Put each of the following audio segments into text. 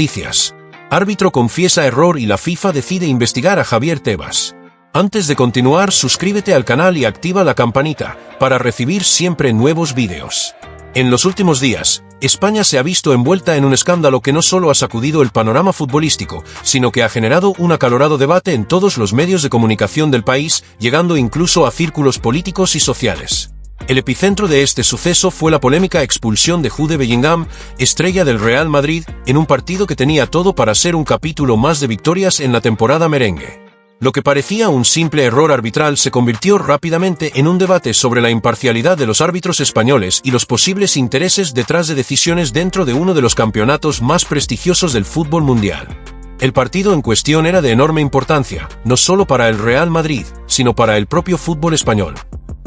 Noticias. Árbitro confiesa error y la FIFA decide investigar a Javier Tebas. Antes de continuar, suscríbete al canal y activa la campanita para recibir siempre nuevos vídeos. En los últimos días, España se ha visto envuelta en un escándalo que no solo ha sacudido el panorama futbolístico, sino que ha generado un acalorado debate en todos los medios de comunicación del país, llegando incluso a círculos políticos y sociales. El epicentro de este suceso fue la polémica expulsión de Jude Bellingham, estrella del Real Madrid, en un partido que tenía todo para ser un capítulo más de victorias en la temporada merengue. Lo que parecía un simple error arbitral se convirtió rápidamente en un debate sobre la imparcialidad de los árbitros españoles y los posibles intereses detrás de decisiones dentro de uno de los campeonatos más prestigiosos del fútbol mundial. El partido en cuestión era de enorme importancia, no solo para el Real Madrid, sino para el propio fútbol español.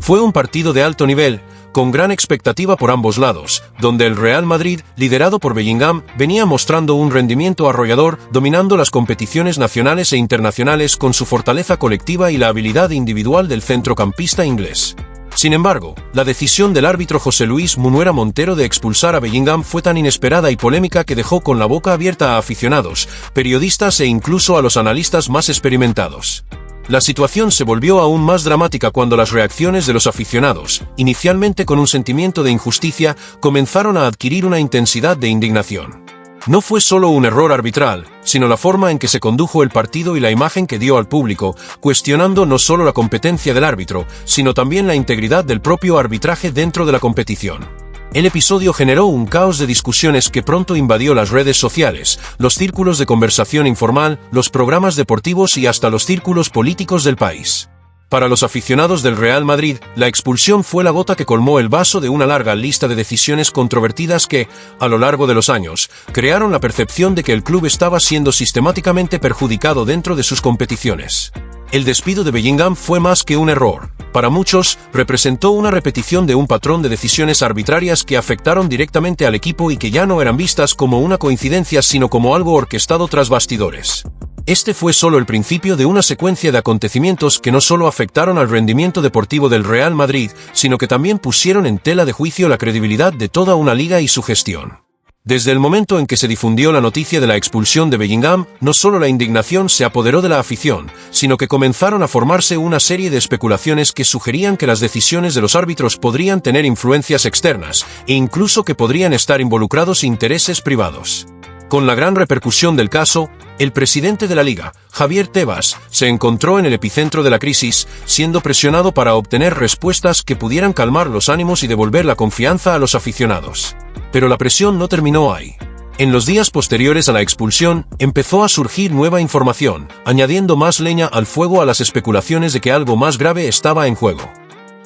Fue un partido de alto nivel, con gran expectativa por ambos lados, donde el Real Madrid, liderado por Bellingham, venía mostrando un rendimiento arrollador, dominando las competiciones nacionales e internacionales con su fortaleza colectiva y la habilidad individual del centrocampista inglés. Sin embargo, la decisión del árbitro José Luis Munuera Montero de expulsar a Bellingham fue tan inesperada y polémica que dejó con la boca abierta a aficionados, periodistas e incluso a los analistas más experimentados. La situación se volvió aún más dramática cuando las reacciones de los aficionados, inicialmente con un sentimiento de injusticia, comenzaron a adquirir una intensidad de indignación. No fue solo un error arbitral, sino la forma en que se condujo el partido y la imagen que dio al público, cuestionando no solo la competencia del árbitro, sino también la integridad del propio arbitraje dentro de la competición. El episodio generó un caos de discusiones que pronto invadió las redes sociales, los círculos de conversación informal, los programas deportivos y hasta los círculos políticos del país. Para los aficionados del Real Madrid, la expulsión fue la gota que colmó el vaso de una larga lista de decisiones controvertidas que, a lo largo de los años, crearon la percepción de que el club estaba siendo sistemáticamente perjudicado dentro de sus competiciones. El despido de Bellingham fue más que un error. Para muchos, representó una repetición de un patrón de decisiones arbitrarias que afectaron directamente al equipo y que ya no eran vistas como una coincidencia sino como algo orquestado tras bastidores. Este fue solo el principio de una secuencia de acontecimientos que no solo afectaron al rendimiento deportivo del Real Madrid, sino que también pusieron en tela de juicio la credibilidad de toda una liga y su gestión. Desde el momento en que se difundió la noticia de la expulsión de Bellingham, no solo la indignación se apoderó de la afición, sino que comenzaron a formarse una serie de especulaciones que sugerían que las decisiones de los árbitros podrían tener influencias externas, e incluso que podrían estar involucrados intereses privados. Con la gran repercusión del caso, el presidente de la Liga, Javier Tebas, se encontró en el epicentro de la crisis, siendo presionado para obtener respuestas que pudieran calmar los ánimos y devolver la confianza a los aficionados. Pero la presión no terminó ahí. En los días posteriores a la expulsión, empezó a surgir nueva información, añadiendo más leña al fuego a las especulaciones de que algo más grave estaba en juego.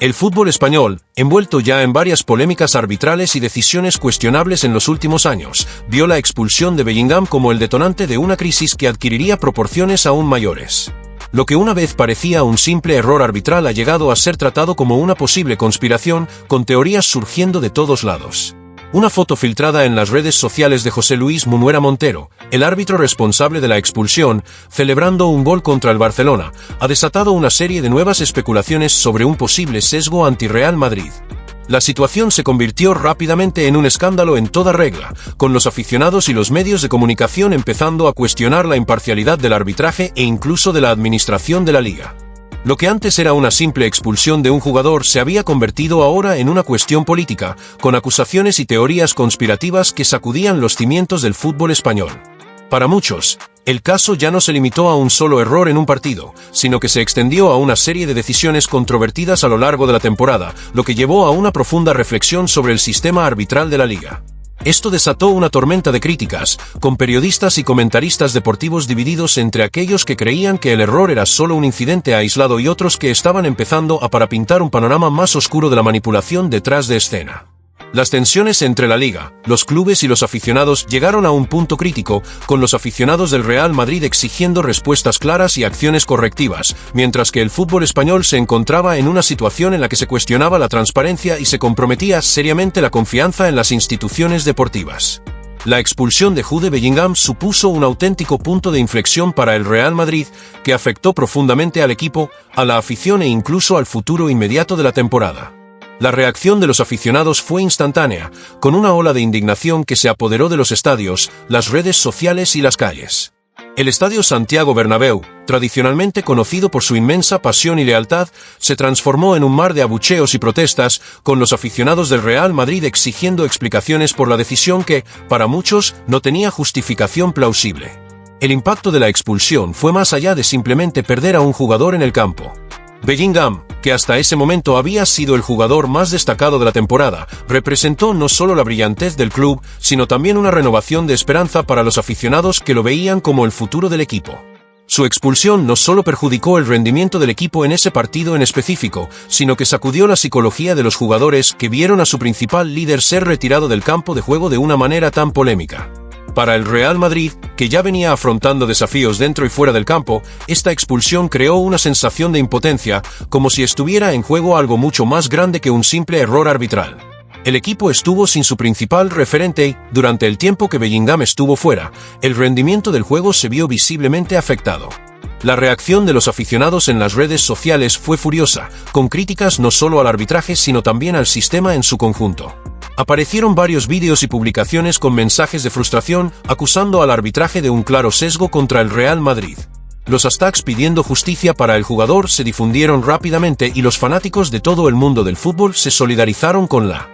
El fútbol español, envuelto ya en varias polémicas arbitrales y decisiones cuestionables en los últimos años, vio la expulsión de Bellingham como el detonante de una crisis que adquiriría proporciones aún mayores. Lo que una vez parecía un simple error arbitral ha llegado a ser tratado como una posible conspiración, con teorías surgiendo de todos lados. Una foto filtrada en las redes sociales de José Luis Munuera Montero, el árbitro responsable de la expulsión, celebrando un gol contra el Barcelona, ha desatado una serie de nuevas especulaciones sobre un posible sesgo anti-Real Madrid. La situación se convirtió rápidamente en un escándalo en toda regla, con los aficionados y los medios de comunicación empezando a cuestionar la imparcialidad del arbitraje e incluso de la administración de la liga. Lo que antes era una simple expulsión de un jugador se había convertido ahora en una cuestión política, con acusaciones y teorías conspirativas que sacudían los cimientos del fútbol español. Para muchos, el caso ya no se limitó a un solo error en un partido, sino que se extendió a una serie de decisiones controvertidas a lo largo de la temporada, lo que llevó a una profunda reflexión sobre el sistema arbitral de la liga. Esto desató una tormenta de críticas, con periodistas y comentaristas deportivos divididos entre aquellos que creían que el error era solo un incidente aislado y otros que estaban empezando a pintar un panorama más oscuro de la manipulación detrás de escena. Las tensiones entre la liga, los clubes y los aficionados llegaron a un punto crítico, con los aficionados del Real Madrid exigiendo respuestas claras y acciones correctivas, mientras que el fútbol español se encontraba en una situación en la que se cuestionaba la transparencia y se comprometía seriamente la confianza en las instituciones deportivas. La expulsión de Jude Bellingham supuso un auténtico punto de inflexión para el Real Madrid, que afectó profundamente al equipo, a la afición e incluso al futuro inmediato de la temporada. La reacción de los aficionados fue instantánea, con una ola de indignación que se apoderó de los estadios, las redes sociales y las calles. El Estadio Santiago Bernabéu, tradicionalmente conocido por su inmensa pasión y lealtad, se transformó en un mar de abucheos y protestas, con los aficionados del Real Madrid exigiendo explicaciones por la decisión que, para muchos, no tenía justificación plausible. El impacto de la expulsión fue más allá de simplemente perder a un jugador en el campo. Bellingham, que hasta ese momento había sido el jugador más destacado de la temporada, representó no solo la brillantez del club, sino también una renovación de esperanza para los aficionados que lo veían como el futuro del equipo. Su expulsión no solo perjudicó el rendimiento del equipo en ese partido en específico, sino que sacudió la psicología de los jugadores que vieron a su principal líder ser retirado del campo de juego de una manera tan polémica. Para el Real Madrid, que ya venía afrontando desafíos dentro y fuera del campo, esta expulsión creó una sensación de impotencia, como si estuviera en juego algo mucho más grande que un simple error arbitral. El equipo estuvo sin su principal referente y, durante el tiempo que Bellingham estuvo fuera, el rendimiento del juego se vio visiblemente afectado. La reacción de los aficionados en las redes sociales fue furiosa, con críticas no solo al arbitraje sino también al sistema en su conjunto. Aparecieron varios vídeos y publicaciones con mensajes de frustración acusando al arbitraje de un claro sesgo contra el Real Madrid. Los hashtags pidiendo justicia para el jugador se difundieron rápidamente y los fanáticos de todo el mundo del fútbol se solidarizaron con la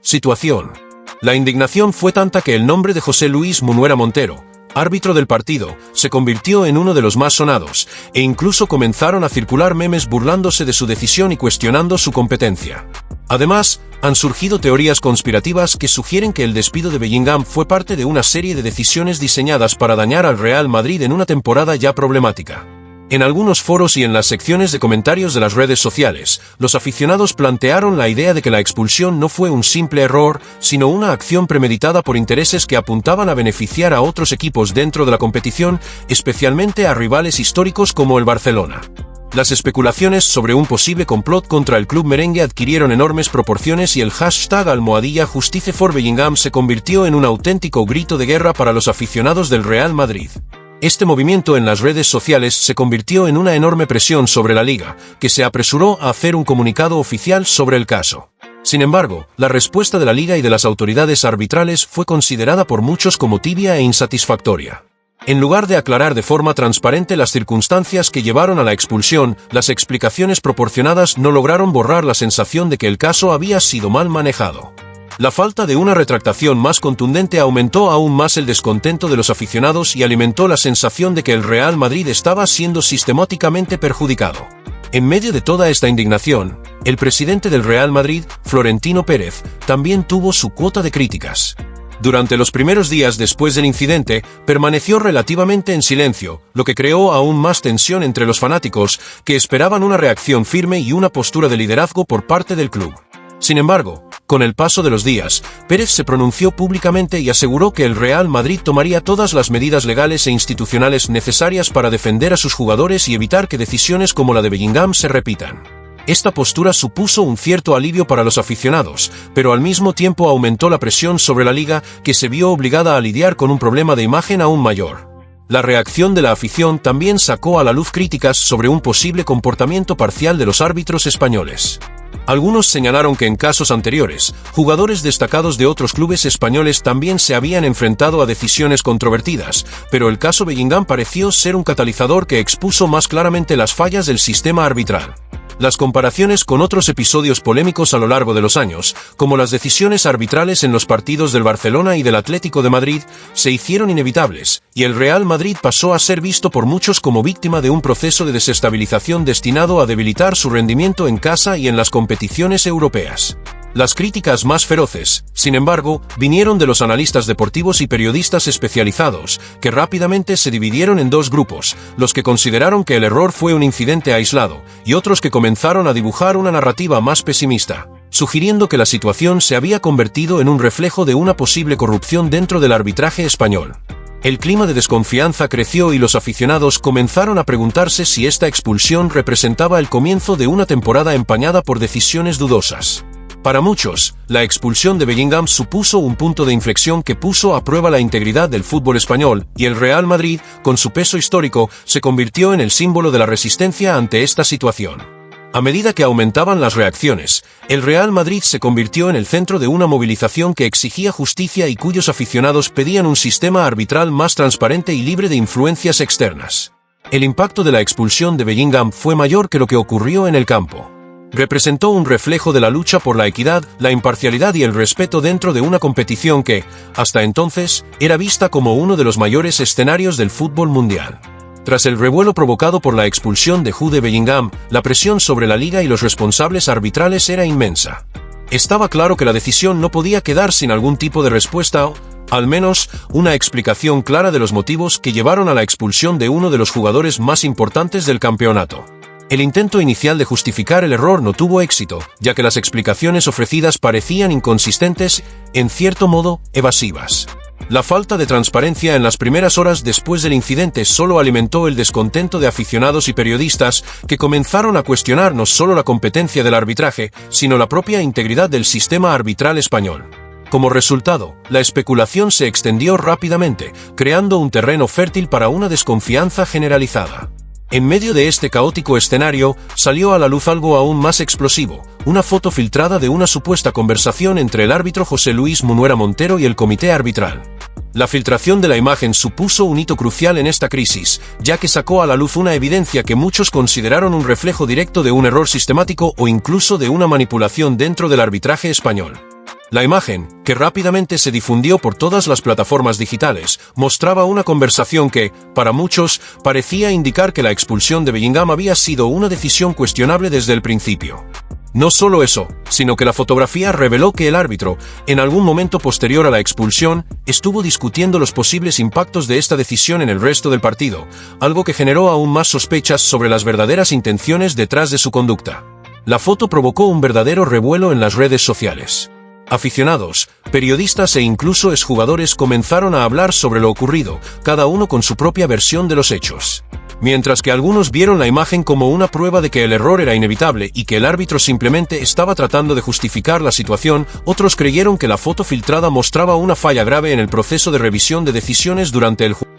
situación. La indignación fue tanta que el nombre de José Luis Munuera Montero, árbitro del partido, se convirtió en uno de los más sonados, e incluso comenzaron a circular memes burlándose de su decisión y cuestionando su competencia. Además, han surgido teorías conspirativas que sugieren que el despido de Bellingham fue parte de una serie de decisiones diseñadas para dañar al Real Madrid en una temporada ya problemática. En algunos foros y en las secciones de comentarios de las redes sociales, los aficionados plantearon la idea de que la expulsión no fue un simple error, sino una acción premeditada por intereses que apuntaban a beneficiar a otros equipos dentro de la competición, especialmente a rivales históricos como el Barcelona. Las especulaciones sobre un posible complot contra el club merengue adquirieron enormes proporciones y el hashtag #Justice for Bellingham se convirtió en un auténtico grito de guerra para los aficionados del Real Madrid. Este movimiento en las redes sociales se convirtió en una enorme presión sobre la liga, que se apresuró a hacer un comunicado oficial sobre el caso. Sin embargo, la respuesta de la liga y de las autoridades arbitrales fue considerada por muchos como tibia e insatisfactoria. En lugar de aclarar de forma transparente las circunstancias que llevaron a la expulsión, las explicaciones proporcionadas no lograron borrar la sensación de que el caso había sido mal manejado. La falta de una retractación más contundente aumentó aún más el descontento de los aficionados y alimentó la sensación de que el Real Madrid estaba siendo sistemáticamente perjudicado. En medio de toda esta indignación, el presidente del Real Madrid, Florentino Pérez, también tuvo su cuota de críticas. Durante los primeros días después del incidente, permaneció relativamente en silencio, lo que creó aún más tensión entre los fanáticos, que esperaban una reacción firme y una postura de liderazgo por parte del club. Sin embargo, con el paso de los días, Pérez se pronunció públicamente y aseguró que el Real Madrid tomaría todas las medidas legales e institucionales necesarias para defender a sus jugadores y evitar que decisiones como la de Bellingham se repitan. Esta postura supuso un cierto alivio para los aficionados, pero al mismo tiempo aumentó la presión sobre la liga, que se vio obligada a lidiar con un problema de imagen aún mayor. La reacción de la afición también sacó a la luz críticas sobre un posible comportamiento parcial de los árbitros españoles. Algunos señalaron que en casos anteriores, jugadores destacados de otros clubes españoles también se habían enfrentado a decisiones controvertidas, pero el caso Bellingham pareció ser un catalizador que expuso más claramente las fallas del sistema arbitral. Las comparaciones con otros episodios polémicos a lo largo de los años, como las decisiones arbitrales en los partidos del Barcelona y del Atlético de Madrid, se hicieron inevitables, y el Real Madrid pasó a ser visto por muchos como víctima de un proceso de desestabilización destinado a debilitar su rendimiento en casa y en las competiciones europeas. Las críticas más feroces, sin embargo, vinieron de los analistas deportivos y periodistas especializados, que rápidamente se dividieron en dos grupos, los que consideraron que el error fue un incidente aislado, y otros que comenzaron a dibujar una narrativa más pesimista, sugiriendo que la situación se había convertido en un reflejo de una posible corrupción dentro del arbitraje español. El clima de desconfianza creció y los aficionados comenzaron a preguntarse si esta expulsión representaba el comienzo de una temporada empañada por decisiones dudosas. Para muchos, la expulsión de Bellingham supuso un punto de inflexión que puso a prueba la integridad del fútbol español, y el Real Madrid, con su peso histórico, se convirtió en el símbolo de la resistencia ante esta situación. A medida que aumentaban las reacciones, el Real Madrid se convirtió en el centro de una movilización que exigía justicia y cuyos aficionados pedían un sistema arbitral más transparente y libre de influencias externas. El impacto de la expulsión de Bellingham fue mayor que lo que ocurrió en el campo. Representó un reflejo de la lucha por la equidad, la imparcialidad y el respeto dentro de una competición que, hasta entonces, era vista como uno de los mayores escenarios del fútbol mundial. Tras el revuelo provocado por la expulsión de Jude Bellingham, la presión sobre la liga y los responsables arbitrales era inmensa. Estaba claro que la decisión no podía quedar sin algún tipo de respuesta o, al menos, una explicación clara de los motivos que llevaron a la expulsión de uno de los jugadores más importantes del campeonato. El intento inicial de justificar el error no tuvo éxito, ya que las explicaciones ofrecidas parecían inconsistentes, en cierto modo, evasivas. La falta de transparencia en las primeras horas después del incidente solo alimentó el descontento de aficionados y periodistas que comenzaron a cuestionar no solo la competencia del arbitraje, sino la propia integridad del sistema arbitral español. Como resultado, la especulación se extendió rápidamente, creando un terreno fértil para una desconfianza generalizada. En medio de este caótico escenario, salió a la luz algo aún más explosivo, una foto filtrada de una supuesta conversación entre el árbitro José Luis Munuera Montero y el comité arbitral. La filtración de la imagen supuso un hito crucial en esta crisis, ya que sacó a la luz una evidencia que muchos consideraron un reflejo directo de un error sistemático o incluso de una manipulación dentro del arbitraje español. La imagen, que rápidamente se difundió por todas las plataformas digitales, mostraba una conversación que, para muchos, parecía indicar que la expulsión de Bellingham había sido una decisión cuestionable desde el principio. No solo eso, sino que la fotografía reveló que el árbitro, en algún momento posterior a la expulsión, estuvo discutiendo los posibles impactos de esta decisión en el resto del partido, algo que generó aún más sospechas sobre las verdaderas intenciones detrás de su conducta. La foto provocó un verdadero revuelo en las redes sociales. Aficionados, periodistas e incluso exjugadores comenzaron a hablar sobre lo ocurrido, cada uno con su propia versión de los hechos. Mientras que algunos vieron la imagen como una prueba de que el error era inevitable y que el árbitro simplemente estaba tratando de justificar la situación, otros creyeron que la foto filtrada mostraba una falla grave en el proceso de revisión de decisiones durante el juego.